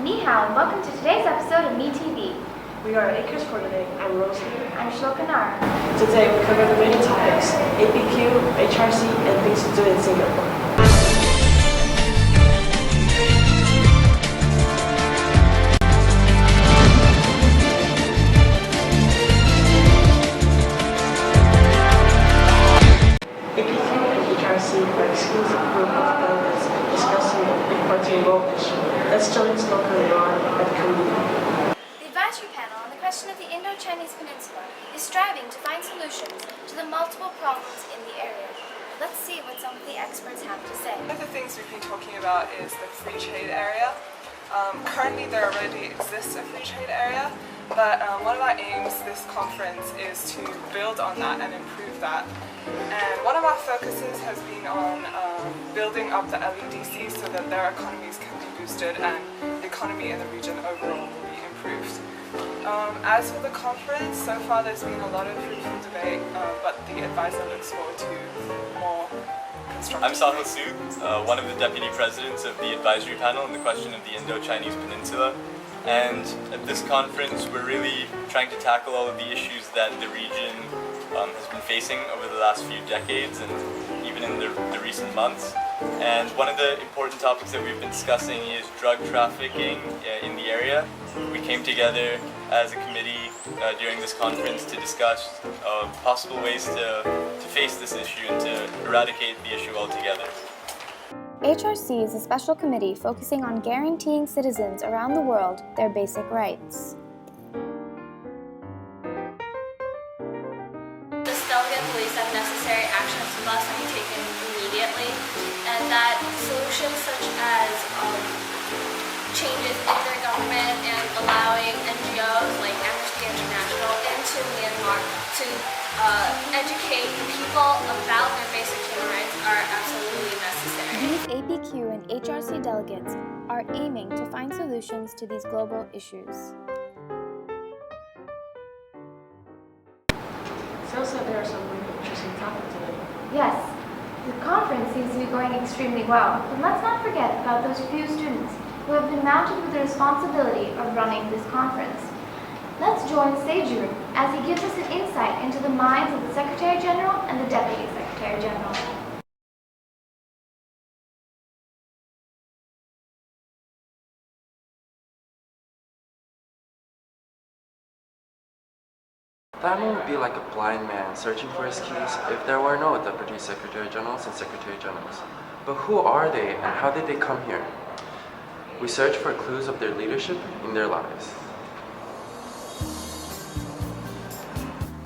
Ni hao, and welcome to today's episode of METV. We are Acres for today. I'm Rosie. I'm Shlokanar. Today we cover the main topics: APQ, HRC, and things to do in Singapore. APQ and HRC are an exclusive group of delegates discussing important world issues. Let's join Shlokanar at the committee. The advisory panel on the question of the Indo-Chinese Peninsula is striving to find solutions to the multiple problems in the area. Let's see what some of the experts have to say. One of the things we've been talking about is the free trade area. Currently there already exists a free trade area, but one of our aims this conference is to build on that and improve that. And one of our focuses has been on building up the LEDC so that their economies can be boosted and the economy in the region overall will be improved. As for the conference, so far there's been a lot of fruitful debate, but the advisor looks forward to more constructive. I'm Sahil Sood, one of the deputy presidents of the advisory panel on the question of the Indo-Chinese Peninsula. And at this conference, we're really trying to tackle all of the issues that the region has been facing over the last few decades and even in the recent months. And one of the important topics that we've been discussing is drug trafficking in the area. We came together as a committee during this conference to discuss possible ways to face this issue and to eradicate the issue altogether. HRC is a special committee focusing on guaranteeing citizens around the world their basic rights. This delegate believes that necessary actions must be taken immediately, and that solutions such as changes in their government and allowing NGOs like Amnesty International into Myanmar to educate people about their basic human rights are absolutely necessary. These APQ and HRC delegates are aiming to find solutions to these global issues. Sounds like there are some really interesting topics today. Yes, the conference seems to be going extremely well, but let's not forget about those few students who have been mounted with the responsibility of running this conference. Let's join Seju as he gives us an insight into the minds of the Secretary General and the Deputy Secretary General. Diamond would be like a blind man searching for his keys if there were no Deputy Secretary Generals and Secretary Generals. But who are they and how did they come here? We search for clues of their leadership in their lives.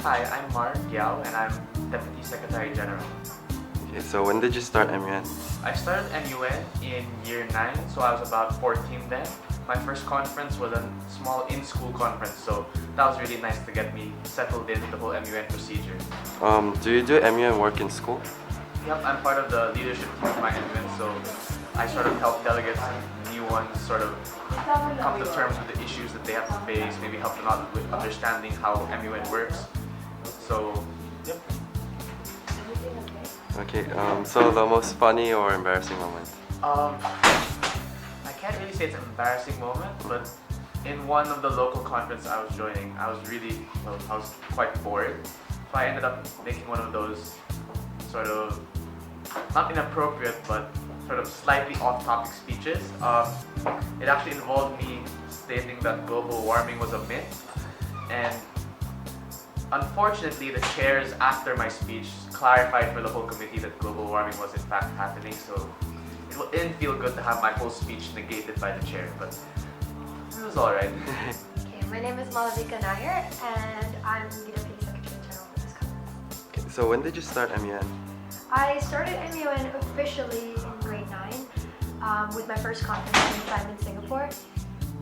Hi, I'm Mark Yao and I'm Deputy Secretary General. Okay, so when did you start MUN? I started MUN in year 9, so I was about 14 then. My first conference was a small in-school conference, so that was really nice to get me settled in the whole MUN procedure. Do you do MUN work in school? Yep, I'm part of the leadership team of my MUN, so I sort of help delegates and new ones sort of come to terms with the issues that they have to face, maybe help them out with understanding how MUN works. So, yep. Okay, so the most funny or embarrassing moment? I can't really say it's an embarrassing moment, but in one of the local conferences I was joining, I was quite bored. So I ended up making one of those sort of, not inappropriate, but sort of slightly off-topic speeches. It actually involved me stating that global warming was a myth, and unfortunately the chairs after my speech clarified for the whole committee that global warming was in fact happening, so it didn't feel good to have my whole speech negated by the chair, but it was alright. Okay, my name is Malavika Nair and I'm the Deputy Secretary General for this conference. Okay, so when did you start MUN? I started MUN officially in grade 9 with my first conference in Singapore.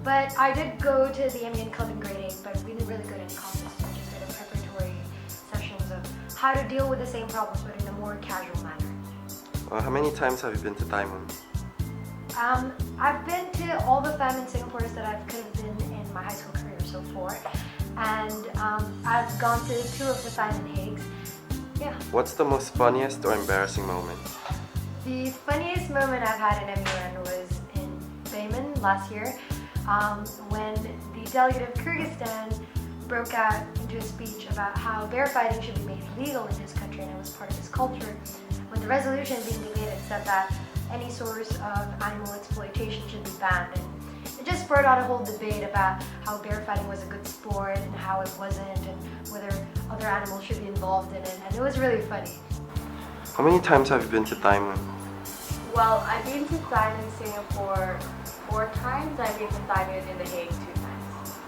But I did go to the MUN club in grade 8, but we didn't really go to any conferences. We just did a preparatory sessions of how to deal with the same problems, but in a more casual manner. How many times have you been to Diamond? I've been to all the Diamond Singapores that I could have been in my high school career, so 4. And I've gone to 2 of the Diamond Hagues. Yeah. What's the most funniest or embarrassing moment? The funniest moment I've had in MUN was in Bayman last year when the delegate of Kyrgyzstan broke out into a speech about how bear fighting should be made legal in his country and it was part of his culture. When the resolution being debated said that any source of animal exploitation should be banned. And it just spurred on a whole debate about how bear fighting was a good sport and how it wasn't, and whether other animals should be involved in it, and it was really funny. How many times have you been to Thailand? Well, I've been to Thailand and Singapore 4 times. I've been to Thailand and The Hague 2 times.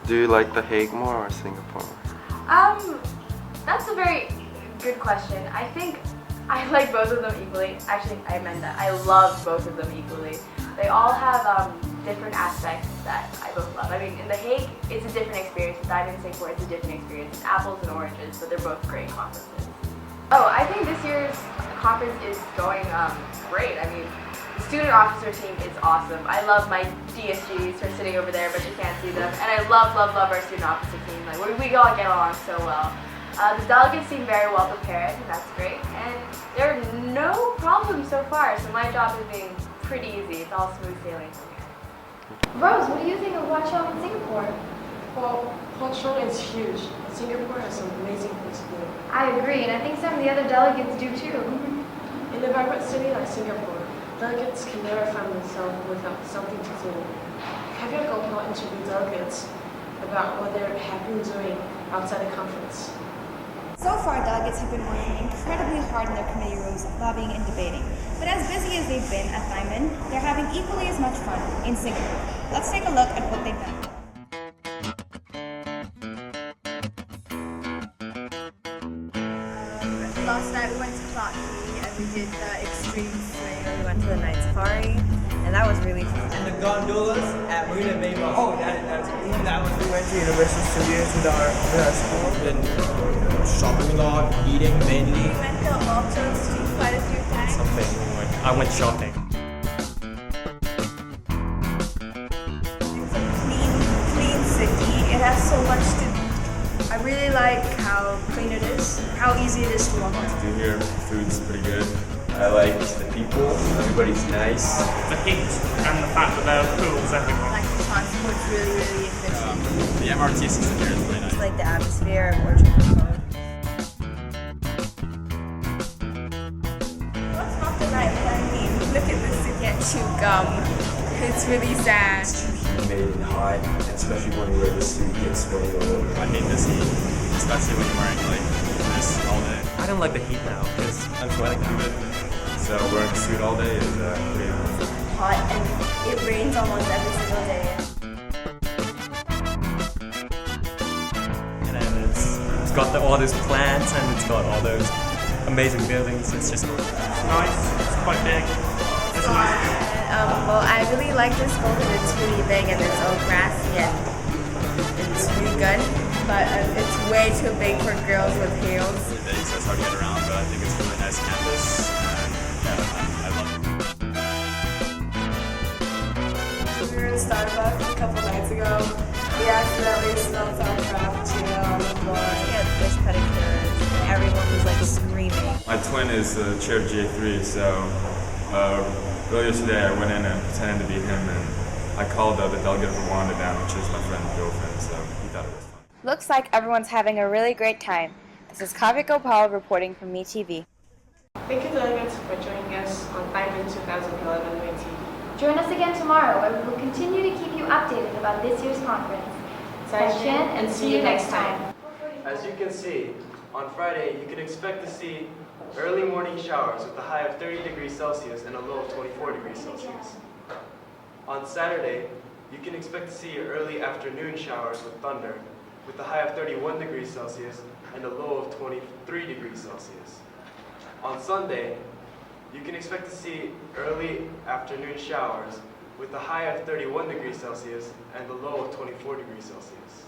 Do you like The Hague more or Singapore? That's a very good question. I think I like both of them equally. Actually, I meant that. I love both of them equally. They all have different aspects that I both love. I mean, in The Hague, it's a different experience. In Thailand and Singapore, it's a different experience. It's apples and oranges, but they're both great conferences. Oh, I think this year's conference is going great. I mean, the student officer team is awesome. I love my DSGs who are sitting over there, but you can't see them. And I love our student officer team. Like, we all get along so well. The delegates seem very well prepared, and that's great. And there are no problems so far, so my job is being pretty easy. It's all smooth sailing from here. Rose, what do you think of Wat Chong in Singapore? Well, Hot Chong is huge. Singapore has some amazing things to do. I agree, and I think some of the other delegates do too. In a vibrant city like Singapore, delegates can never find themselves without something to do. Have you ever gone to interview delegates about what they have been doing outside the conference? So far, delegates have been working incredibly hard in their committee rooms, lobbying and debating. But as busy as they've been at Thailand, they're having equally as much fun in Singapore. Let's take a look at what they've done. Last night we went to Clark Quay and we did the extreme swing. We went to the night safari and that was really fun. And the gondolas at Marina Bay Mall. Oh, that was. We went to Universal Studios with our school. Been shopping a lot, eating mainly. We went to Altos quite a few times. Something. I went shopping. It's a clean city. It has so much to do. I really like how clean it is, how easy it is to walk around. To here, food's pretty good. I like the people, everybody's nice. The heat and the fact that there are pools everywhere. Like the transport's really efficient. The MRT system here is really nice. It's like the atmosphere of Orchard Road. What's not the right I mean, look at this to get chew gum. It's really sad. Humid and hot, especially when we're this suit gets sweaty all over. I hate this heat, especially when you're wearing like this all day. I don't like the heat now because I'm sweating through it. So wearing a suit all day is pretty hot and it rains almost every single day. And then it's got all those plants and it's got all those amazing buildings. It's just Nice, it's quite big. It's nice. Well, I really like this school because it's really big and it's all grassy and it's really good. But it's way too big for girls with heels. so it's hard to get around, but I think it's a really nice campus. And yeah, I love it. We were in Starbucks a couple nights ago. We accidentally spilled our frappuccino on the floor. We had fish pedicures and everyone was like screaming. My twin is the chair of J3, so earlier today I went in and pretended to be him, and I called the delegate of Rwanda down, which is my friend's girlfriend, so he thought it was fun. Looks like everyone's having a really great time. This is Kavya Gopal reporting from METV. Thank you, delegates, for joining us on Thailand 2011 METV. Join us again tomorrow, where we will continue to keep you updated about this year's conference. Session, and see you next time. As you can see, on Friday you can expect to see early morning showers with a high of 30 degrees Celsius and a low of 24 degrees Celsius. On Saturday, you can expect to see early afternoon showers with thunder with a high of 31 degrees Celsius and a low of 23 degrees Celsius. On Sunday, you can expect to see early afternoon showers with a high of 31 degrees Celsius and a low of 24 degrees Celsius.